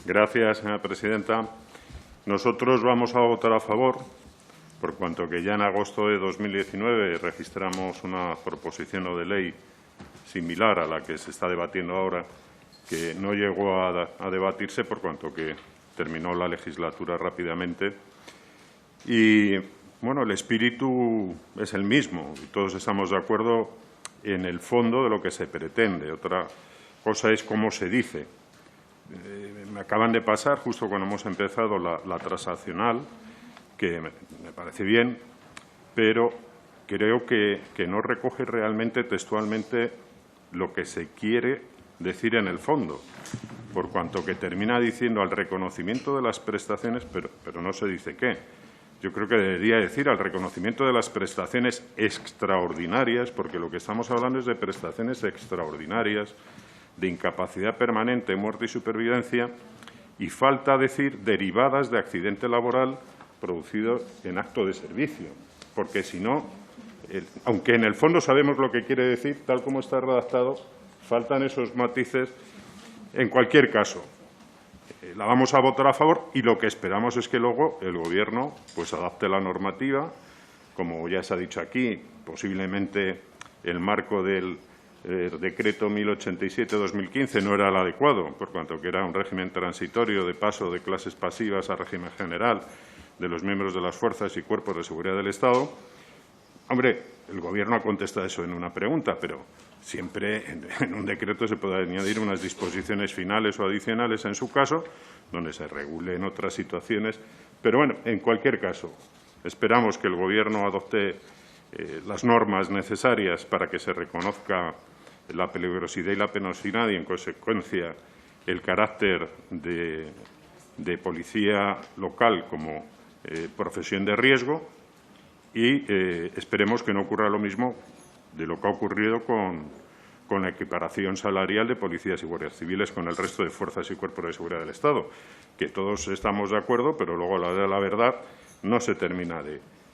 Gracias, señora presidenta. Nosotros vamos a votar a favor, por cuanto que ya en agosto de 2019 registramos una proposición no de ley similar a la que se está debatiendo ahora, que no llegó a debatirse por cuanto que terminó la legislatura rápidamente. Y, bueno, el espíritu es el mismo y todos estamos de acuerdo en el fondo de lo que se pretende. Otra cosa es cómo se dice. Me acaban de pasar, justo cuando hemos empezado, la transaccional, que me parece bien, pero creo que no recoge realmente textualmente lo que se quiere decir en el fondo, por cuanto que termina diciendo al reconocimiento de las prestaciones, pero no se dice qué. Yo creo que debería decir al reconocimiento de las prestaciones extraordinarias, porque lo que estamos hablando es de prestaciones extraordinarias, de incapacidad permanente, muerte y supervivencia, y falta decir derivadas de accidente laboral producido en acto de servicio, porque si no, aunque en el fondo sabemos lo que quiere decir, tal como está redactado, faltan esos matices. En cualquier caso, la vamos a votar a favor y lo que esperamos es que luego el Gobierno pues adapte la normativa, como ya se ha dicho aquí, posiblemente el marco del decreto 1087-2015 no era el adecuado, por cuanto que era un régimen transitorio de paso de clases pasivas a régimen general de los miembros de las fuerzas y cuerpos de seguridad del Estado. Hombre, el Gobierno ha contestado eso en una pregunta, pero siempre en un decreto se puede añadir unas disposiciones finales o adicionales, en su caso, donde se regulen otras situaciones. Pero, bueno, en cualquier caso, esperamos que el Gobierno adopte las normas necesarias para que se reconozca la peligrosidad y la penosidad y, en consecuencia, el carácter de policía local como profesión de riesgo y esperemos que no ocurra lo mismo de lo que ha ocurrido con la equiparación salarial de policías y guardias civiles con el resto de fuerzas y cuerpos de seguridad del Estado, que todos estamos de acuerdo, pero luego a la hora de la verdad no se termina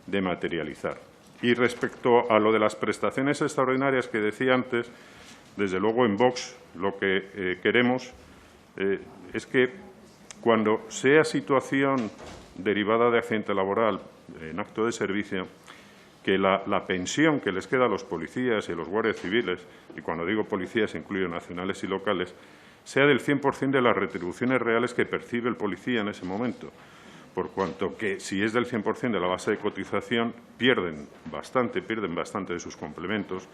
de materializar. Y respecto a lo de las prestaciones extraordinarias que decía antes, desde luego en Vox lo que queremos es que cuando sea situación derivada de accidente laboral en acto de servicio, que la pensión que les queda a los policías y a los guardias civiles, y cuando digo policías incluyo nacionales y locales, sea del 100% de las retribuciones reales que percibe el policía en ese momento, por cuanto que si es del 100% de la base de cotización pierden bastante de sus complementos,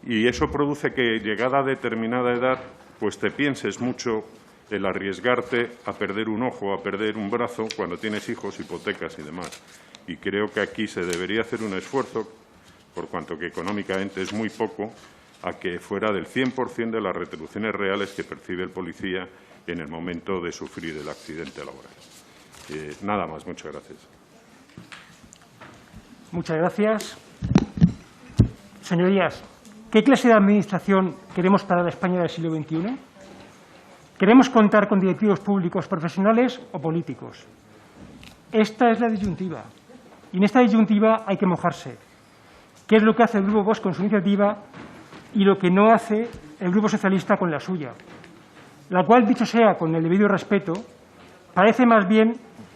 y eso produce que, llegada a determinada edad, pues te pienses mucho el arriesgarte a perder un ojo, a perder un brazo, cuando tienes hijos, hipotecas y demás. Y creo que aquí se debería hacer un esfuerzo, por cuanto que económicamente es muy poco, a que fuera del 100% de las retribuciones reales que percibe el policía en el momento de sufrir el accidente laboral. Nada más. Muchas gracias. Muchas gracias. Señorías, ¿qué clase de administración queremos para la España del siglo XXI? ¿Queremos contar con directivos públicos profesionales o políticos? Esta es la disyuntiva. Y en esta disyuntiva hay que mojarse. ¿Qué es lo que hace el Grupo Vox con su iniciativa y lo que no hace el Grupo Socialista con la suya? La cual, dicho sea con el debido respeto, parece más bien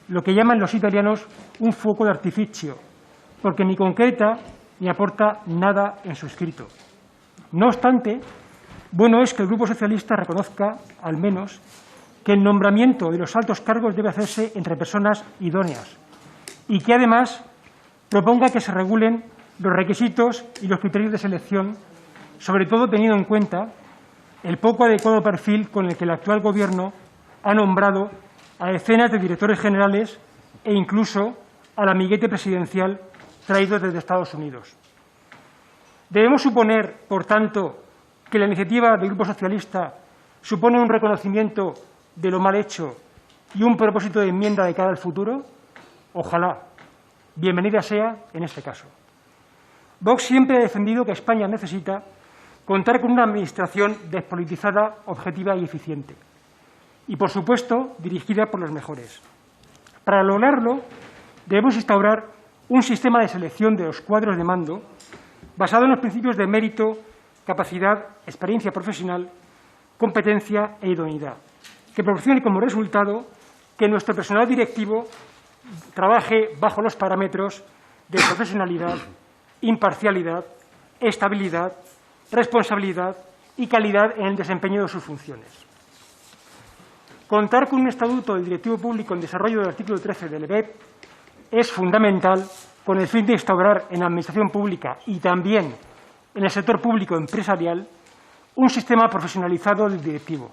lo que llaman los italianos un fuoco de artificio, porque ni concreta ni aporta nada en su escrito. No obstante, bueno es que el Grupo Socialista reconozca, al menos, que el nombramiento de los altos cargos debe hacerse entre personas idóneas y que, además, proponga que se regulen los requisitos y los criterios de selección, sobre todo teniendo en cuenta el poco adecuado perfil con el que el actual Gobierno ha nombrado a decenas de directores generales e incluso al amiguete presidencial traído desde Estados Unidos. Debemos suponer, por tanto, que la iniciativa del Grupo Socialista supone un reconocimiento de lo mal hecho y un propósito de enmienda de cara al futuro. Ojalá. Bienvenida sea en este caso. Vox siempre ha defendido que España necesita contar con una administración despolitizada, objetiva y eficiente. Y, por supuesto, dirigida por los mejores. Para lograrlo, debemos instaurar un sistema de selección de los cuadros de mando basado en los principios de mérito, capacidad, experiencia profesional, competencia e idoneidad, que proporcione como resultado que nuestro personal directivo trabaje bajo los parámetros de profesionalidad, imparcialidad, estabilidad, responsabilidad y calidad en el desempeño de sus funciones. Contar con un estatuto del directivo público en desarrollo del artículo 13 del EBEP es fundamental con el fin de instaurar en la administración pública y también en el sector público empresarial un sistema profesionalizado del directivo,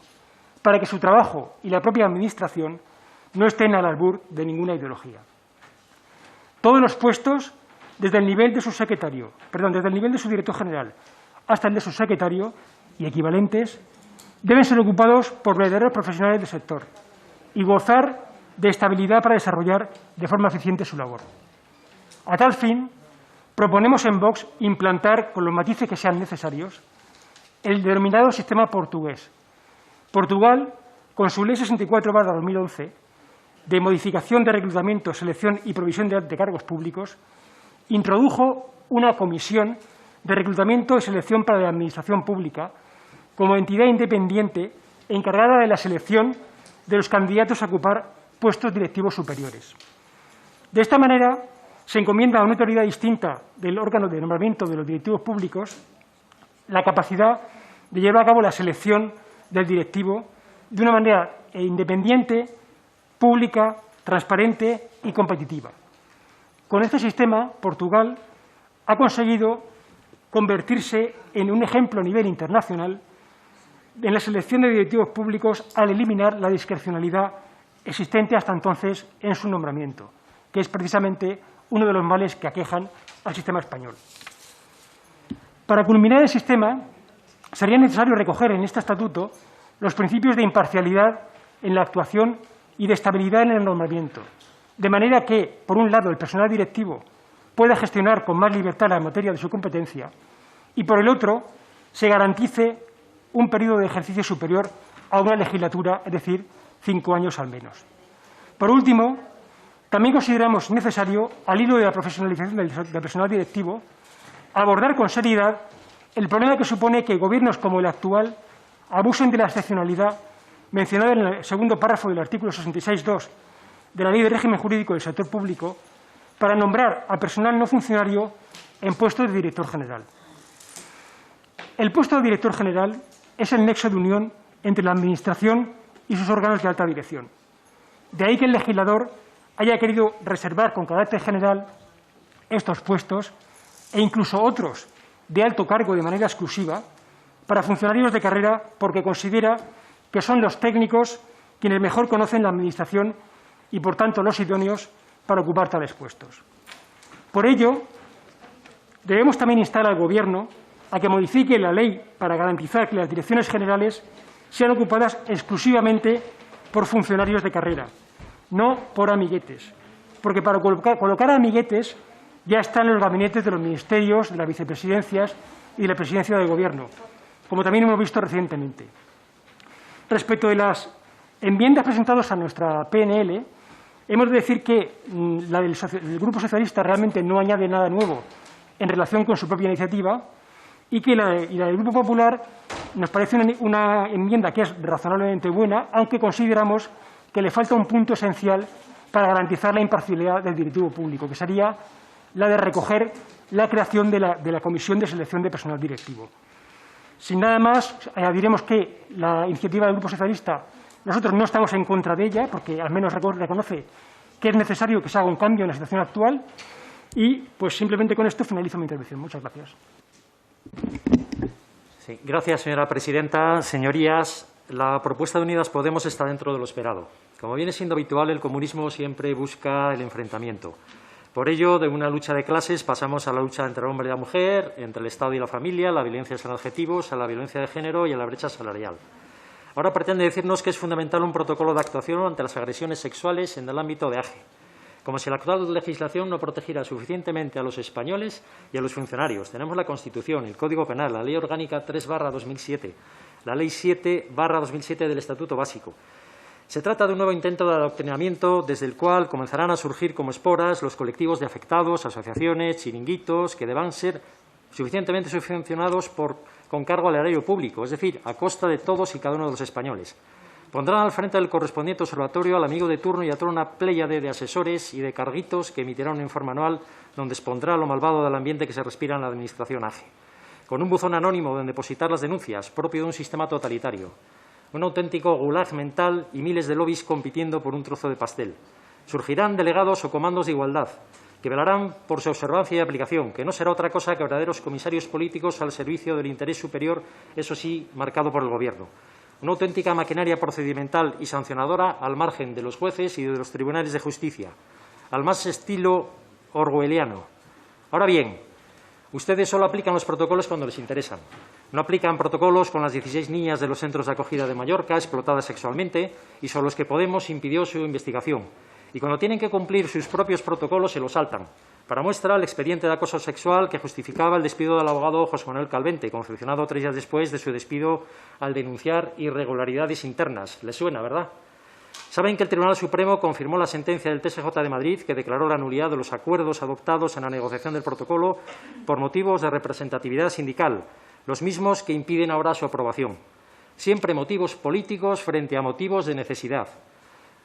para que su trabajo y la propia administración no estén al albur de ninguna ideología. Todos los puestos, desde el nivel de su director general hasta el de su secretario y equivalentes, deben ser ocupados por verdaderos profesionales del sector y gozar de estabilidad para desarrollar de forma eficiente su labor. A tal fin, proponemos en Vox implantar, con los matices que sean necesarios, el denominado sistema portugués. Portugal, con su Ley 64/2011, de modificación de reclutamiento, selección y provisión de cargos públicos, introdujo una comisión de reclutamiento y selección para la administración pública como entidad independiente encargada de la selección de los candidatos a ocupar puestos directivos superiores. De esta manera, se encomienda a una autoridad distinta del órgano de nombramiento de los directivos públicos la capacidad de llevar a cabo la selección del directivo de una manera independiente, pública, transparente y competitiva. Con este sistema, Portugal ha conseguido convertirse en un ejemplo a nivel internacional en la selección de directivos públicos al eliminar la discrecionalidad existente hasta entonces en su nombramiento, que es precisamente uno de los males que aquejan al sistema español. Para culminar el sistema, sería necesario recoger en este estatuto los principios de imparcialidad en la actuación y de estabilidad en el nombramiento, de manera que, por un lado, el personal directivo pueda gestionar con más libertad la materia de su competencia y, por el otro, se garantice un periodo de ejercicio superior a una legislatura, es decir, 5 años al menos. Por último, también consideramos necesario, al hilo de la profesionalización del personal directivo, abordar con seriedad el problema que supone que gobiernos como el actual abusen de la excepcionalidad mencionada en el segundo párrafo del artículo 66.2 de la Ley de Régimen Jurídico del Sector Público para nombrar a personal no funcionario en puestos de director general. El puesto de director general es el nexo de unión entre la Administración y sus órganos de alta dirección. De ahí que el legislador haya querido reservar con carácter general estos puestos e incluso otros de alto cargo de manera exclusiva para funcionarios de carrera, porque considera que son los técnicos quienes mejor conocen la Administración y, por tanto, los idóneos para ocupar tales puestos. Por ello, debemos también instar al Gobierno a que modifique la ley para garantizar que las direcciones generales sean ocupadas exclusivamente por funcionarios de carrera, no por amiguetes, porque para colocar a amiguetes ya están los gabinetes de los ministerios, de las vicepresidencias y de la presidencia del Gobierno, como también hemos visto recientemente. Respecto de las enmiendas presentadas a nuestra PNL, hemos de decir que la del Grupo Socialista realmente no añade nada nuevo en relación con su propia iniciativa y que la del Grupo Popular nos parece una enmienda que es razonablemente buena, aunque consideramos que le falta un punto esencial para garantizar la imparcialidad del directivo público, que sería la de recoger la creación de la Comisión de Selección de Personal Directivo. Sin nada más, diremos que la iniciativa del Grupo Socialista, nosotros no estamos en contra de ella, porque al menos reconoce que es necesario que se haga un cambio en la situación actual y, pues, simplemente con esto finalizo mi intervención. Muchas gracias. Sí, gracias, señora presidenta. Señorías, la propuesta de Unidas Podemos está dentro de lo esperado. Como viene siendo habitual, el comunismo siempre busca el enfrentamiento. Por ello, de una lucha de clases pasamos a la lucha entre el hombre y la mujer, entre el Estado y la familia, la violencia sin adjetivos, a la violencia de género y a la brecha salarial. Ahora pretende decirnos que es fundamental un protocolo de actuación ante las agresiones sexuales en el ámbito de AGE, como si la actual legislación no protegiera suficientemente a los españoles y a los funcionarios. Tenemos la Constitución, el Código Penal, la Ley Orgánica 3/2007, la Ley 7/2007 del Estatuto Básico. Se trata de un nuevo intento de adoctrinamiento desde el cual comenzarán a surgir como esporas los colectivos de afectados, asociaciones, chiringuitos, que deban ser suficientemente subvencionados con cargo al erario público, es decir, a costa de todos y cada uno de los españoles. Pondrán al frente del correspondiente observatorio al amigo de turno y a toda una pléyade de asesores y de carguitos que emitirán un informe anual donde expondrá lo malvado del ambiente que se respira en la Administración AGE, con un buzón anónimo donde depositar las denuncias, propio de un sistema totalitario, un auténtico gulag mental y miles de lobbies compitiendo por un trozo de pastel. Surgirán delegados o comandos de igualdad, que velarán por su observancia y aplicación, que no será otra cosa que verdaderos comisarios políticos al servicio del interés superior, eso sí, marcado por el Gobierno. Una auténtica maquinaria procedimental y sancionadora al margen de los jueces y de los tribunales de justicia, al más estilo orwelliano. Ahora bien, ustedes solo aplican los protocolos cuando les interesan. No aplican protocolos con las 16 niñas de los centros de acogida de Mallorca explotadas sexualmente y sobre los que Podemos impidió su investigación. Y cuando tienen que cumplir sus propios protocolos se los saltan. Para muestra, el expediente de acoso sexual que justificaba el despido del abogado José Manuel Calvente, confeccionado 3 días después de su despido al denunciar irregularidades internas. ¿Les suena, verdad? Saben que el Tribunal Supremo confirmó la sentencia del TSJ de Madrid que declaró la nulidad de los acuerdos adoptados en la negociación del protocolo por motivos de representatividad sindical, los mismos que impiden ahora su aprobación. Siempre motivos políticos frente a motivos de necesidad.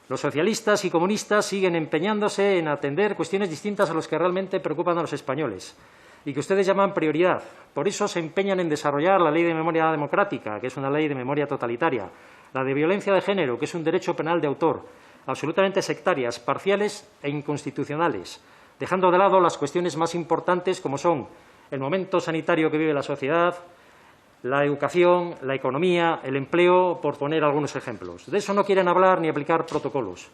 Los socialistas y comunistas siguen empeñándose en atender cuestiones distintas a las que realmente preocupan a los españoles y que ustedes llaman prioridad. Por eso se empeñan en desarrollar la Ley de Memoria Democrática, que es una ley de memoria totalitaria, la de violencia de género, que es un derecho penal de autor, absolutamente sectarias, parciales e inconstitucionales, dejando de lado las cuestiones más importantes como son el momento sanitario que vive la sociedad, la educación, la economía, el empleo, por poner algunos ejemplos. De eso no quieren hablar ni aplicar protocolos.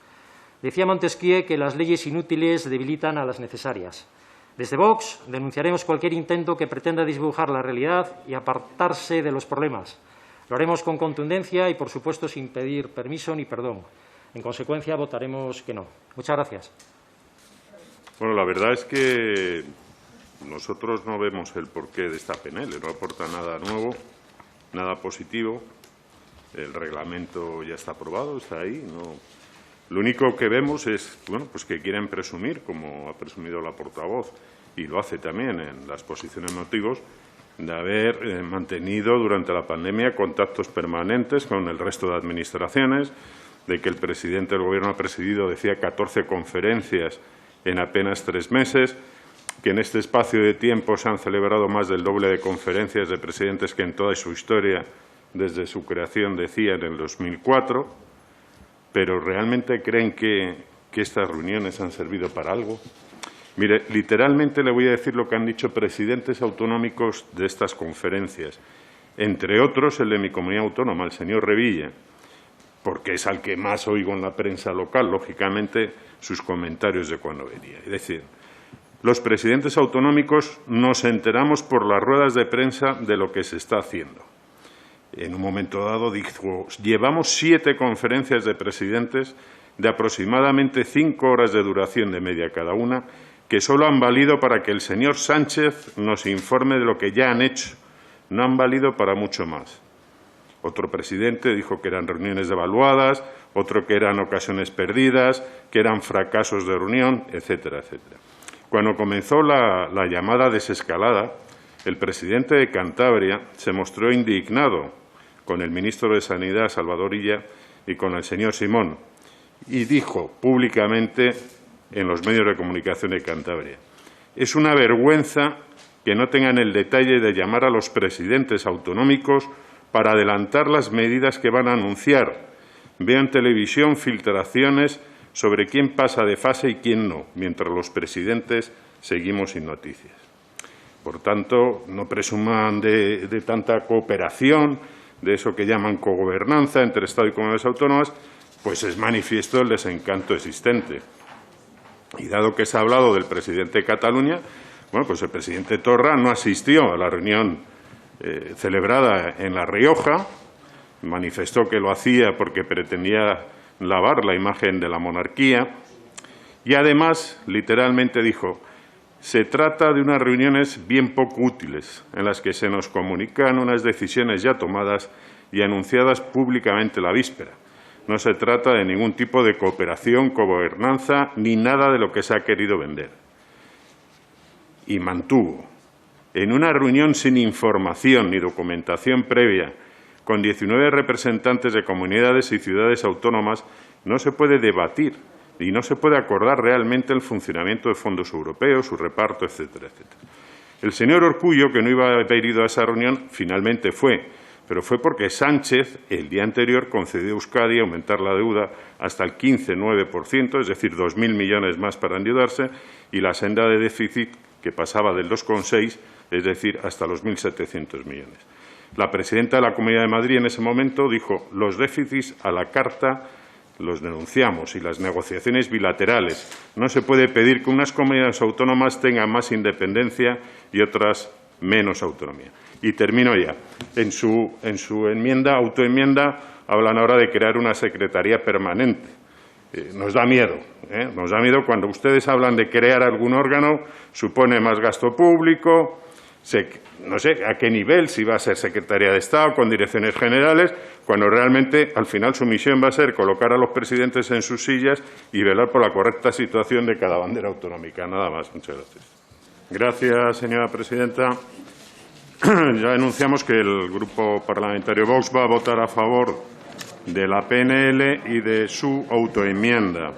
Decía Montesquieu que las leyes inútiles debilitan a las necesarias. Desde Vox denunciaremos cualquier intento que pretenda dibujar la realidad y apartarse de los problemas. Lo haremos con contundencia y, por supuesto, sin pedir permiso ni perdón. En consecuencia, votaremos que no. Muchas gracias. Bueno, la verdad es que nosotros no vemos el porqué de esta PNL, no aporta nada nuevo, nada positivo. El reglamento ya está aprobado, está ahí. No. Lo único que vemos es pues que quieren presumir, como ha presumido la portavoz, y lo hace también en la exposición de motivos, de haber mantenido durante la pandemia contactos permanentes con el resto de administraciones, de que el presidente del Gobierno ha presidido, decía, 14 conferencias en apenas 3 meses, que en este espacio de tiempo se han celebrado más del doble de conferencias de presidentes que en toda su historia desde su creación, decía, en el 2004, pero ¿realmente creen que estas reuniones han servido para algo? Mire, literalmente le voy a decir lo que han dicho presidentes autonómicos de estas conferencias, entre otros el de mi comunidad autónoma, el señor Revilla, porque es al que más oigo en la prensa local, lógicamente, sus comentarios de cuando venía. Es decir, los presidentes autonómicos nos enteramos por las ruedas de prensa de lo que se está haciendo. En un momento dado dijo, llevamos 7 conferencias de presidentes de aproximadamente 5 horas de duración de media cada una, que solo han valido para que el señor Sánchez nos informe de lo que ya han hecho. No han valido para mucho más. Otro presidente dijo que eran reuniones devaluadas, otro que eran ocasiones perdidas, que eran fracasos de reunión, etcétera, etcétera. Cuando comenzó la llamada desescalada, el presidente de Cantabria se mostró indignado con el ministro de Sanidad, Salvador Illa, y con el señor Simón, y dijo públicamente en los medios de comunicación de Cantabria: es una vergüenza que no tengan el detalle de llamar a los presidentes autonómicos para adelantar las medidas que van a anunciar. Veo en televisión filtraciones sobre quién pasa de fase y quién no, mientras los presidentes seguimos sin noticias. Por tanto, no presuman de tanta cooperación, de eso que llaman cogobernanza entre Estado y comunidades autónomas, pues es manifiesto el desencanto existente. Y dado que se ha hablado del presidente de Cataluña, bueno, pues el presidente Torra no asistió a la reunión celebrada en La Rioja, manifestó que lo hacía porque pretendía lavar la imagen de la monarquía y además literalmente dijo: se trata de unas reuniones bien poco útiles en las que se nos comunican unas decisiones ya tomadas y anunciadas públicamente la víspera. No se trata de ningún tipo de cooperación, cogobernanza ni nada de lo que se ha querido vender. Y mantuvo: en una reunión sin información ni documentación previa, con 19 representantes de comunidades y ciudades autónomas, no se puede debatir y no se puede acordar realmente el funcionamiento de fondos europeos, su reparto, etcétera, etcétera. El señor Urkullu, que no iba a haber ido a esa reunión, finalmente fue, pero fue porque Sánchez, el día anterior, concedió a Euskadi aumentar la deuda hasta el 15,9%, es decir, 2.000 millones más para endeudarse, y la senda de déficit que pasaba del 2,6, es decir, hasta los 1.700 millones. La presidenta de la Comunidad de Madrid en ese momento dijo: los déficits a la carta los denunciamos y las negociaciones bilaterales. No se puede pedir que unas comunidades autónomas tengan más independencia y otras menos autonomía. Y termino ya. En su autoenmienda, hablan ahora de crear una secretaría permanente. Nos da miedo, nos da miedo cuando ustedes hablan de crear algún órgano, supone más gasto público, no sé a qué nivel, si va a ser Secretaría de Estado, con direcciones generales, cuando realmente al final su misión va a ser colocar a los presidentes en sus sillas y velar por la correcta situación de cada bandera autonómica. Nada más. Muchas gracias. Gracias, señora presidenta. Ya anunciamos que el Grupo Parlamentario Vox va a votar a favor de la PNL y de su autoenmienda.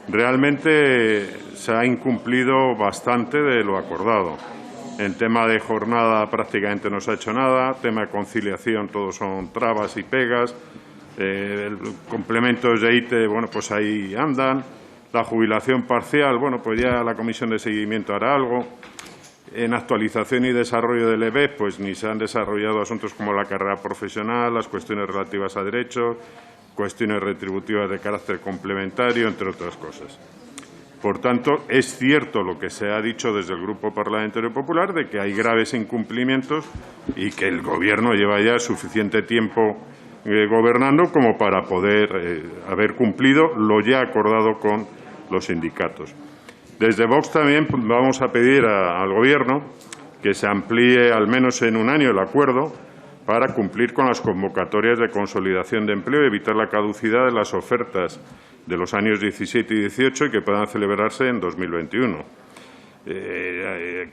Realmente se ha incumplido bastante de lo acordado. En tema de jornada prácticamente no se ha hecho nada, tema de conciliación todos son trabas y pegas, complementos de ITE, bueno, pues ahí andan, la jubilación parcial, bueno, pues ya la Comisión de Seguimiento hará algo. En actualización y desarrollo del EBEP, pues ni se han desarrollado asuntos como la carrera profesional, las cuestiones relativas a derechos, cuestiones retributivas de carácter complementario, entre otras cosas. Por tanto, es cierto lo que se ha dicho desde el Grupo Parlamentario Popular de que hay graves incumplimientos y que el Gobierno lleva ya suficiente tiempo gobernando como para poder haber cumplido lo ya acordado con los sindicatos. Desde Vox también vamos a pedir al Gobierno que se amplíe al menos en un año el acuerdo para cumplir con las convocatorias de consolidación de empleo y evitar la caducidad de las ofertas de los años 17 y 18 y que puedan celebrarse en 2021.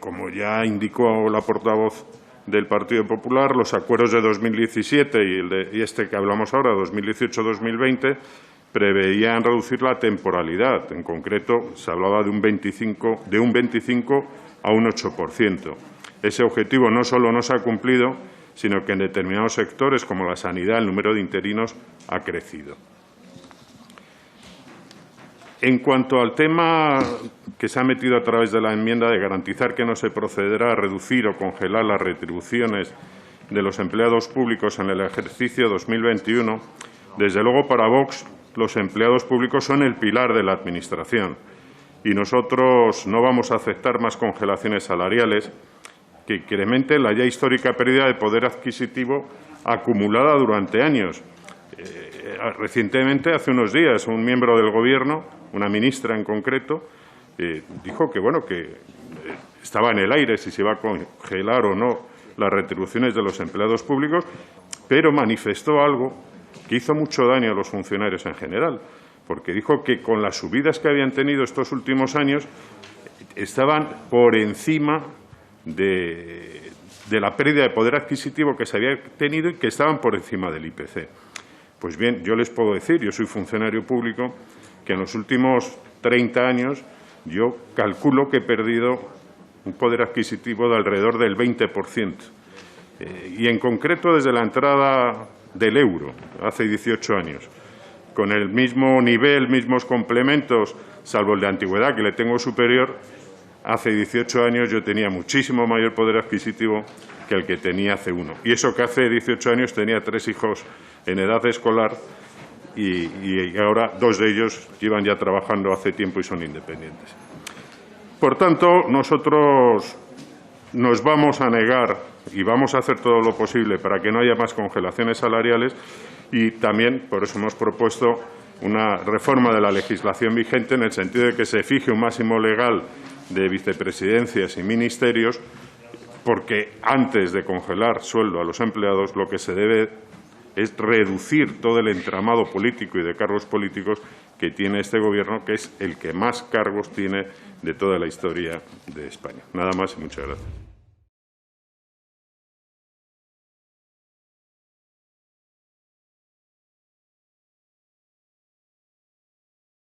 Como ya indicó la portavoz del Partido Popular, los acuerdos de 2017 y este que hablamos ahora, 2018-2020, preveían reducir la temporalidad. En concreto, se hablaba de un 25 a un 8%. Ese objetivo no solo no se ha cumplido, sino que en determinados sectores, como la sanidad, el número de interinos ha crecido. En cuanto al tema que se ha metido a través de la enmienda de garantizar que no se procederá a reducir o congelar las retribuciones de los empleados públicos en el ejercicio 2021, desde luego para Vox los empleados públicos son el pilar de la Administración y nosotros no vamos a aceptar más congelaciones salariales que incrementen la ya histórica pérdida de poder adquisitivo acumulada durante años. Recientemente, hace unos días, un miembro del Gobierno, una ministra en concreto, dijo que, bueno, que estaba en el aire si se iba a congelar o no las retribuciones de los empleados públicos, pero manifestó algo que hizo mucho daño a los funcionarios en general, porque dijo que con las subidas que habían tenido estos últimos años estaban por encima de la pérdida de poder adquisitivo que se había tenido y que estaban por encima del IPC. Pues bien, yo les puedo decir, yo soy funcionario público, que en los últimos 30 años yo calculo que he perdido un poder adquisitivo de alrededor del 20%. Y en concreto desde la entrada del euro, hace 18 años. Con el mismo nivel, mismos complementos, salvo el de antigüedad, que le tengo superior, hace 18 años yo tenía muchísimo mayor poder adquisitivo que el que tenía hace uno. Y eso que hace 18 años tenía 3 hijos en edad escolar y ahora 2 de ellos llevan ya trabajando hace tiempo y son independientes. Por tanto, nosotros nos vamos a negar y vamos a hacer todo lo posible para que no haya más congelaciones salariales y también, por eso hemos propuesto una reforma de la legislación vigente en el sentido de que se fije un máximo legal de vicepresidencias y ministerios, porque antes de congelar sueldo a los empleados lo que se debe es reducir todo el entramado político y de cargos políticos que tiene este Gobierno, que es el que más cargos tiene de toda la historia de España. Nada más y muchas gracias.